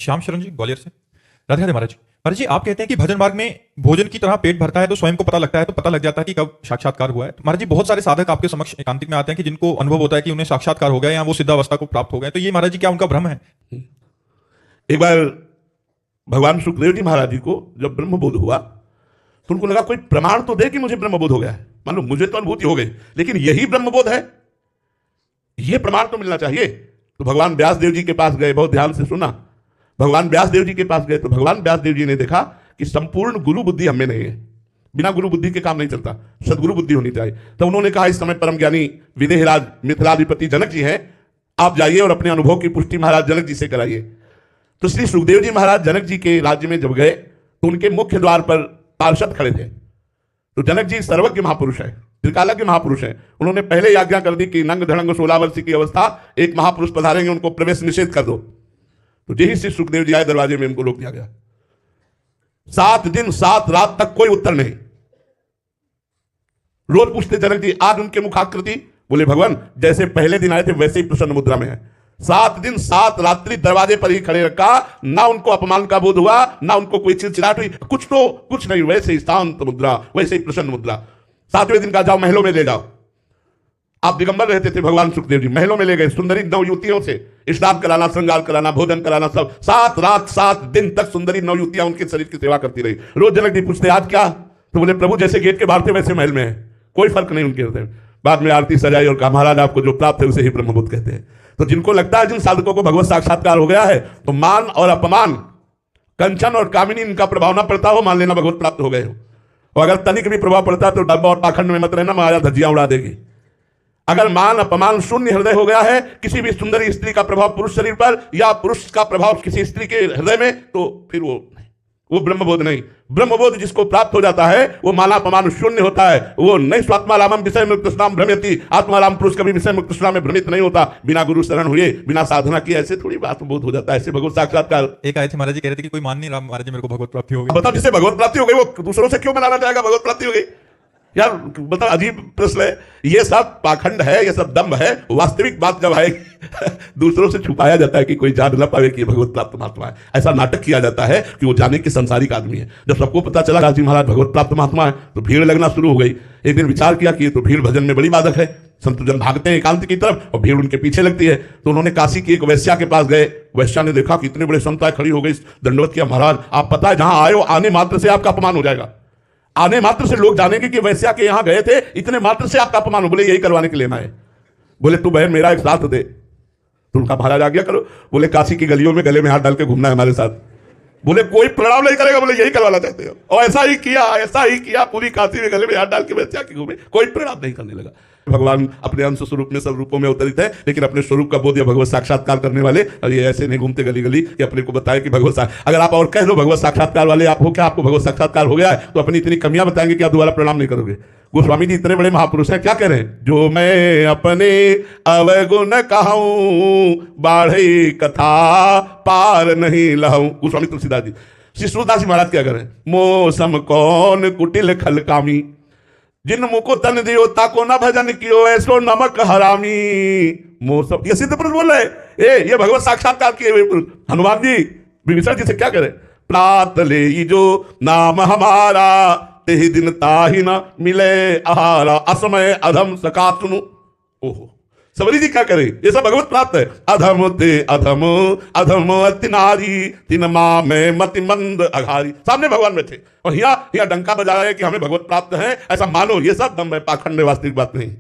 श्याम शरण जी ग्वालियर से। राधे राधे महाराज जी। महाराज जी, आप कहते हैं कि भजन मार्ग में भोजन की तरह पेट भरता है तो स्वयं को पता लगता है, तो पता लग जाता है कि कब साक्षात्कार हुआ है। तो महाराज जी, बहुत सारे साधक आपके समक्ष एकांतिक में आते हैं कि जिनको अनुभव होता है कि उन्हें साक्षात्कार हो गया या वो सिद्धावस्था को प्राप्त हो गए, तो ये महाराज जी क्या उनका भ्रम है? एक बार भगवान सुखदेव जी महाराज जी को जब ब्रह्मबोध हुआ तो उनको लगा कोई प्रमाण तो दे कि मुझे ब्रह्मबोध हो गया है। मान लो मुझे तो अनुभूति हो गई, लेकिन यही ब्रह्मबोध है, यह प्रमाण तो मिलना चाहिए। तो भगवान व्यास देव जी के पास गए, बहुत ध्यान से सुना। भगवान व्यास देव जी के पास गए तो भगवान व्यास देव जी ने देखा कि संपूर्ण गुरु बुद्धि हमें नहीं है, बिना गुरु बुद्धि के काम नहीं चलता, सदगुरु बुद्धि होनी चाहिए। तो उन्होंने कहा इस समय परम ज्ञानी विदेहराज मिथिलाधिपति जनक जी हैं, आप जाइए और अपने अनुभव की पुष्टि महाराज जनक जी से कराइए। तो श्री सुखदेव जी महाराज जनक जी के राज्य में जब गए तो उनके मुख्य द्वार पर पार्षद खड़े थे। तो जनक जी सर्वज्ञ महापुरुष है, त्रिकालज्ञ महापुरुष है। उन्होंने पहले ही आज्ञा कर दी कि नंग धड़ंग 16 वर्ष की अवस्था एक महापुरुष पधारेंगे, उनको प्रवेश निषेध कर दो। तो यही श्री सुखदेव जी आए, दरवाजे में उनको रोक दिया गया। 7 दिन 7 रात तक कोई उत्तर नहीं। रोज पूछते जनक जी, आज उनके मुखाकृति, बोले भगवान जैसे पहले दिन आए थे वैसे ही प्रसन्न मुद्रा में है। 7 दिन 7 रात्रि दरवाजे पर ही खड़े रखा, ना उनको अपमान का बोध हुआ, ना उनको कोई चिड़चिड़ाहट हुई, कुछ नहीं, वैसे ही शांत मुद्रा, वैसे ही प्रसन्न मुद्रा। 7वें दिन का जाओ महलों में ले जाओ। आप दिगंबर रहते थे, भगवान सुखदेव जी महलों में ले गए, सुंदरी 9 युवतियों से स्नान कराना, श्रृंगार कराना, भोजन कराना, सब 7 रात 7 दिन तक सुंदरी 9 युवतियां उनके शरीर की सेवा करती रही। रोज जनक जी पूछते आज क्या? तो बोले प्रभु जैसे गेट के बाहर थे वैसे महल में है, कोई फर्क नहीं उनके हृदय में। बाद में आरती सजाई और कहा महाराज आपको जो प्राप्त है उसे ही ब्रह्मबोध कहते हैं। तो जिनको लगता है जिन साधकों को भगवत साक्षात्कार हो गया है तो मान और अपमान, कंचन और कामिनी इनका प्रभाव ना पड़ता हो, मान लेना भगवत प्राप्त हो गए हो। और अगर तनिक भी प्रभाव पड़ता है तो डब्बा और पाखंड में मत रहना, माया धज्जियां उड़ा देगी। अगर मान अपमान शून्य हृदय हो गया है, किसी भी सुंदरी स्त्री का प्रभाव पुरुष शरीर पर या पुरुष का प्रभाव किसी स्त्री के हृदय में, तो फिर वो ब्रह्मबोध नहीं। ब्रह्मबोध जिसको प्राप्त हो जाता है वो माना अपमान शून्य होता है। वो नहीं स्वात्मारामम विषय मुक्त स्नाम भ्रमयति, आत्माराम पुरुष कभी विषय मुक्त स्नाम में भ्रमित नहीं होता। बिना गुरु शरण हुए, बिना साधना किए ऐसे थोड़ी आत्मबोध हो जाता है, ऐसे भगवत साक्षात्कार। एक आए थे महाराज जी, कह रहे थे कि कोई मान नहीं रहा महाराज जी मेरे को भगवत प्राप्ति हो गई। बताओ जिसे भगवत प्राप्ति हो गई वो दूसरों से क्यों मनाना चाहेगा भगवत प्राप्ति हो गई? यार बताओ, अजीब प्रश्न है। ये सब पाखंड है, ये सब दम्भ है। वास्तविक बात जब आएगी दूसरों से छुपाया जाता है कि कोई जान न पावे कि भगवत प्राप्त महात्मा है। ऐसा नाटक किया जाता है कि वो जाने कि संसारिक आदमी है। जब सबको पता चला राजी महाराज भगवत प्राप्त महात्मा है तो भीड़ लगना शुरू हो गई। एक दिन विचार किया कि तो भीड़ भजन में बड़ी बाधक है, संतजन भागते हैं एकांत की तरफ और भीड़ उनके पीछे लगती है। तो उन्होंने काशी की एक वैश्या के पास गए। वैश्या ने देखा कि इतने बड़े संत खड़ी हो गई, दंडवत किया, महाराज आप पता है जहां आए हो आने मात्र से आपका अपमान हो जाएगा। आने मात्र से लोग जानेंगे कि वैश्या के यहां गए थे, इतने मात्र से आपका अपमान हो। बोले यही करवाने के लिए ना है। बोले तू बहन मेरा एक साथ दे। तो उनका महाराज आ गया करो। बोले काशी की गलियों में गले में हाथ डाल के घूमना है हमारे साथ। बोले कोई प्रणाम नहीं करेगा। बोले यही करवाना चाहते हो। और ऐसा ही किया, पूरी काशी में गले में हाथ डाल के वैश्या के घूमे, कोई प्रणाम नहीं करने लगा। भगवान अपने अंश स्वरूप में सब रूपों में अवतरित है, लेकिन अपने स्वरूप का बोध या भगवत साक्षात्कार करने वाले और ये ऐसे नहीं घूमते गली गली कि अपने को बताए कि भगवत अगर आप और कह दो भगवत साक्षात्कार वाले आप हो क्या, आपको भगवत साक्षात्कार हो गया है, तो अपनी इतनी कमियां बताएंगे कि आप दोबारा प्रणाम नहीं करोगे। गोस्वामी जी इतने बड़े महापुरुष हैं, क्या कह रहे हैं? जो मैं अपने अवगुण कहूं बाढ़ी कथा पार नहीं लहूं। गोस्वामी तुलसीदास जी। श्री सूरदास जी महाराज क्या करें? मौसम कौन कुटिल खल कामी, जिन मुको तन दियो ताको न भजन कियो ऐसो नमक हरामी। मौसम, ये सिद्ध पुरुष बोल रहे, ये भगवत साक्षात्कार किए हुए पुरुष। हनुमान जी विभीषण जी से क्या करें? प्रात ले जो नाम हमारा, तेहि दिन ताहि न मिले आहारा, असमय अधम सका सुनु। ओहो, सबरी जी क्या करे? ये सब भगवत प्राप्त है। अधम ते अधम अधम अति नारी, तिन माँ में मति मंद अघारी। सामने भगवान में थे और यहाँ डंका बजा रहे हैं कि हमें भगवत प्राप्त है, ऐसा मानो। ये सब दम है, पाखंड में, वास्तविक बात नहीं।